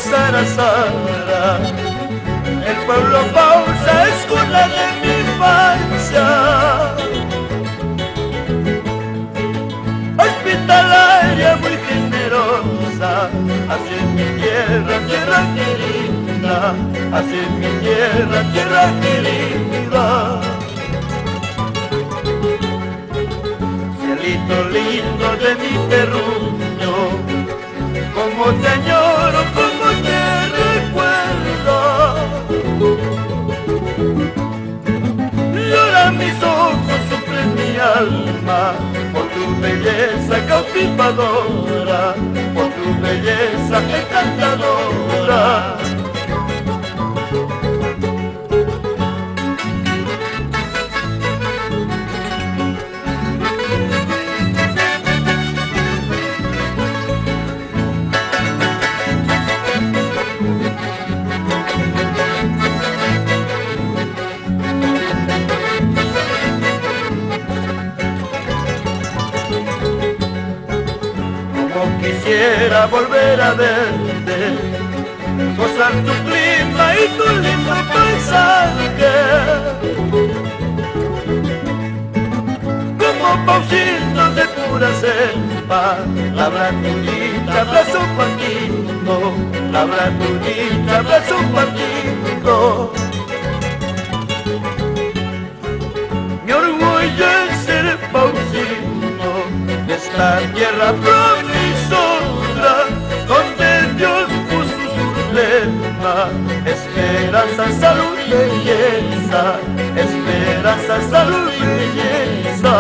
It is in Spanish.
Sarasara. El pueblo Pausa es cuna de mi infancia, hospitalaria, muy generosa. Así es mi tierra, tierra querida, así es mi tierra, tierra querida. Cielito lindo de mi terruño, como te añoro, como te recuerdo. Lloran mis ojos, sufre mi alma, por tu belleza cautivadora, por tu belleza encantadora. Quisiera volver a verte, gozar tu clima y tu lindo paisaje, como Pausito de pura selva, labra tunita, brazo partido, labra tunita, brazo partido. Mi orgullo es ser Pausito de esta tierra promisora, donde Dios puso su lema: esperanza, salud, belleza, esperanza, salud, belleza.